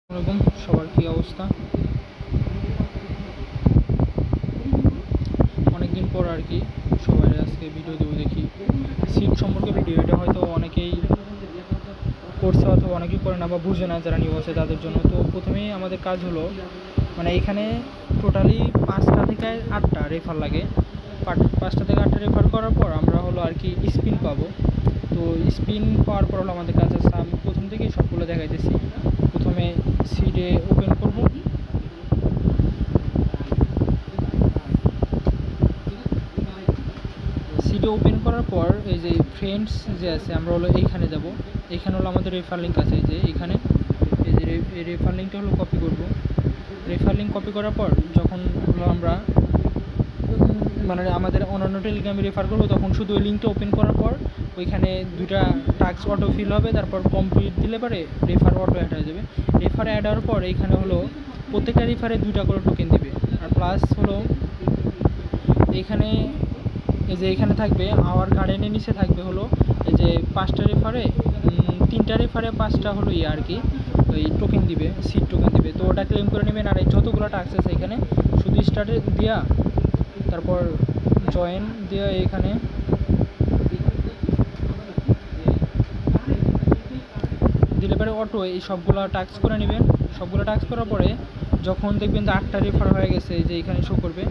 আসসালামু আলাইকুম, সবার কী অবস্থা? অনেকদিন পর আর কি সবাই আজকে ভিডিও দেবো দেখি সিট সম্পর্কে ভিডিও। এটা হয়তো অনেকেই করছে অথবা অনেকেই করে না বা বুঝে না, যারা নিউ আছে তাদের জন্য। তো প্রথমেই আমাদের কাজ হলো, মানে এখানে টোটালি 5টা থেকে 8টা রেফার লাগে। 5টা থেকে 8টা রেফার করার পর আমরা হলো আর কি স্পিন পাবো। তো স্পিন পাওয়ার পর হলো আমাদের কাজ আছে, আমি প্রথম থেকেই সবগুলো দেখাইতেছি। প্রথমে সিডে ওপেন করব, সিডে ওপেন করার পর এই যে ফ্রেন্ডস যে আছে, আমরা হলো এইখানে যাব। এইখানে হলো আমাদের রেফার লিঙ্ক আছে, এই যে এইখানে এই যে রেফার লিঙ্কটা হলো কপি করব। রেফার লিঙ্ক কপি করার পর যখন হলো আমরা মানে আমাদের অন্যান্য টেলিগ্রামে রেফার করবো, তখন শুধু ওই লিঙ্কটা ওপেন করার পর ওইখানে 2টা টাস্ক অটো ফিল হবে, তারপর কমপ্লিট দিলে পরে রেফার অটো অ্যাড হয়ে যাবে। রেফার অ্যাড হওয়ার পর এইখানে হলো প্রত্যেকটা রেফারে 2টা করে টোকেন দিবে। আর প্লাস হলো এইখানে এই যে এখানে থাকবে আওয়ার গার্ডেনের নিচে থাকবে হলো এই যে 5টা রেফারে 3টা রেফারে 5টা হলো আর কি ওই টোকেন দিবে, সিট টোকেন দিবে। তো ওটা ক্লেম করে নেবেন। আর এই যতগুলো টাস্ক আছে এখানে শুধু স্টার্টে দেওয়া, তারপর জয়েন দেওয়া, এখানে দিলে পরে অটো এই সবগুলো টাস্ক করে নেবেন। সবগুলো টাস্ক করার পরে যখন দেখবেন যে 8টা রেফার হয়ে গেছে, যে এখানে শো করবে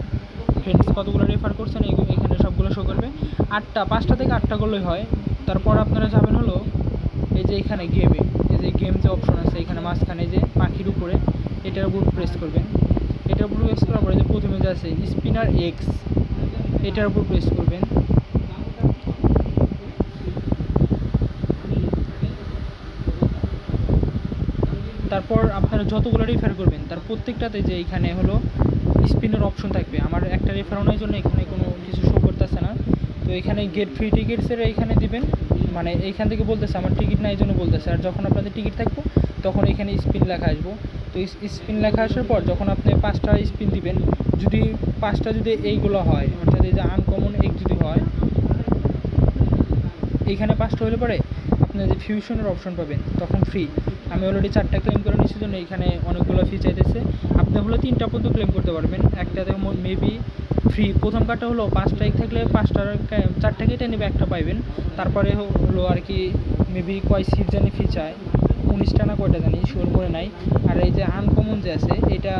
ফ্রেন্ডস কতগুলো রেফার করছেন, এখানে সবগুলো শো করবে। 5টা থেকে 8টা করলেই হয়। তারপর আপনারা যাবেন হলো এই যে এখানে গেমে, এই যে গেম যে অপশন আছে এখানে মাঝখানে যে পাখির উপরে, এটার উপর প্রেস করবেন। এটার উপর প্রেস করার পরে যে প্রথমে যে আছে স্পিনার এক্স, এটার উপর প্রেস করবেন। তারপর আপনারা যতগুলো রেফার করবেন তার প্রত্যেকটাতে যে এইখানে হলো স্পিনের অপশন থাকবে। আমার একটা রেফার নেওয়ার জন্য এখানে কোনো কিছু শো করতেছে না, তো এখানে গেট ফ্রি টিকিটসের এইখানে দিবেন। মানে এইখান থেকে বলতেছে আমার টিকিট না, এই জন্য বলতেছে। আর যখন আপনাদের টিকিট থাকবো তখন এখানে স্পিন লেখা আসবো। তো স্পিন লেখা আসার পর যখন আপনি 5টা স্পিন দিবেন, যদি 5টা যদি এইগুলো হয়, অর্থাৎ এই যে আনকমন এক যদি হয়, এইখানে 5টা হলে পরে আপনি যে ফিউশনের অপশন পাবেন তখন ফ্রি। আমি অলরেডি 4টা ক্লেম করে নিচ্ছি, জন্য এখানে অনেকগুলো ফি চাইতেছে। আপনি হলো 3টা পর্যন্ত ক্লেম করতে পারবেন, একটাতে মেবি ফ্রি। প্রথম কার্ডটা হলো 5টা থাকলে 4টা কেটে নেবে, একটা পাইবেন। তারপরে হলো আর কি মেবি কয় সিট জানি ফি চায়, 19টা না কয়টা জানি, শিওর করে নাই। আর এই যে আনকমন যে আছে এটা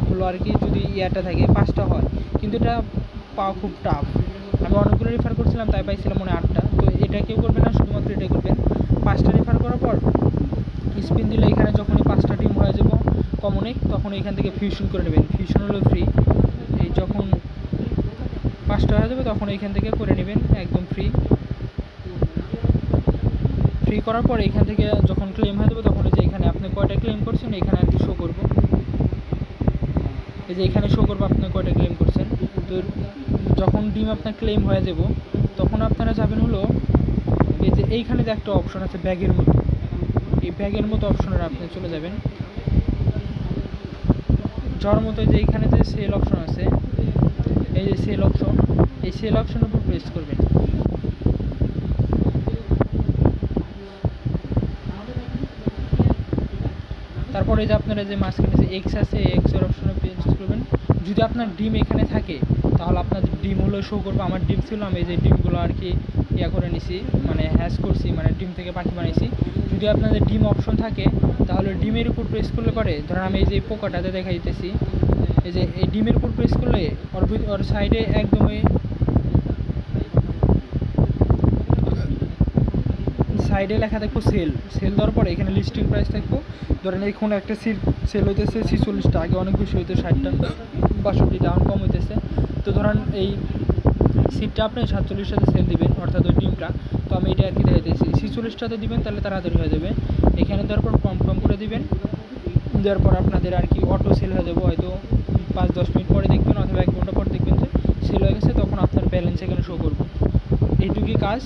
হলো আর কি যদি ইয়ারটা থাকে 5টা হয়, কিন্তু এটা পাওয়া খুব টাফ। আমি অনেকগুলো রেফার করছিলাম, তাই পাইছিলাম মনে 8টা। তো এটা কেউ করবে না, শুধুমাত্র এটাই করবেন। 5টা রেফার করার পর স্পিন দিলে এখানে যখনই 5টা টিম হয়ে যাব কমনে, তখন এখান থেকে ফিউশন করে নেবেন। ফিউশন হলো ফ্রি। এই যখন 5টা হয়ে যাবে তখন এইখান থেকে করে নেবেন, একদম ফ্রি। ফ্রি করার পর এখান থেকে যখন ক্লেম হয়ে যাবে তখন এই যে এখানে আপনি কয়টা ক্লেম করছেন এখানে আর কি শো করব। এই যে এখানে শো করবো আপনি কয়টা ক্লেম করছেন। তো যখন ডিম আপনার ক্লেম হয়ে যাব তখন আপনারা যাবেন হলো এই যে এইখানে যে একটা অপশন আছে ব্যাগের মতো, এই ব্যাগের মতো অপশনের আপনি চলে যাবেন। যার মতো যে এইখানে যে সেল অপশন আছে, এই যে সেল অপশন, এই সেল অপশনের উপর প্রেস করবেন। তারপরে যে আপনারা যে মাঝখানে যে এক্স আছে এক্সের অপশনে প্রেস করবেন। যদি আপনার ডিম এখানে থাকে তাহলে আপনার ডিম হলো শো করবে। আমার ডিম ছিল, আমি এই যে ডিমগুলো আর কি ইয়া করে নিছি, মানে হ্যাশ করছি, মানে ডিম থেকে পাখি বানাইছি। যদি আপনাদের ডিম অপশন থাকে তাহলে ডিমের উপর প্রেস করলে পরে, ধরেন আমি এই যে পোকাটাতে দেখা দিতেছি, এই যে এই ডিমের উপর প্রেস করলে ওর সাইডে একদমই সাইডে লেখা থাকবো সেল। সেল দেওয়ার পরে এখানে লিস্টিং প্রাইস থাকবো। ধরেন এইখানে একটা সেল হইতেছে 46টা, আগে অনেক বেশি হইতো 60টা 62টা, এখন কম হইতেছে। তো ধরেন এই সিটটা আপনি 47টাতে সেল দিবেন, অর্থাৎ ওই ডিমটা। তো আমি এটা আর কি দেখাইতেছি 46টাতে দিবেন, তাহলে তাড়াতাড়ি হয়ে যাবে। এখানে দেওয়ার পর কনফার্ম করে দিবেন। দেওয়ার পর আপনাদের আর কি অটো সেল হয়ে যাবো। হয়তো 5-10 মিনিট পরে দেখবেন অথবা 1 ঘন্টা পর দেখবেন যে সেল হয়ে গেছে, তখন আপনার ব্যালেন্স এখানে শো করবো। এইটুকুই কাজ।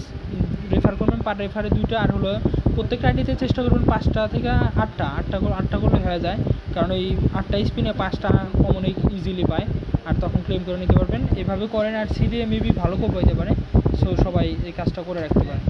রেফার করবেন, পার রেফারে 2টা। আর হলো প্রত্যেকটা আইডিতে চেষ্টা করবেন 5টা থেকে 8টা করলে হয়ে যায়, কারণ এই 8টা স্পিনে 5টা কমনে ইজিলি পায়, আর তখন ক্লেম করে নিতে পারবেন। এভাবে করেন, আর সিডে মেবি ভালো কোপ হইতে পারে। সো সবাই এই কাজটা করে রাখতে পারেন।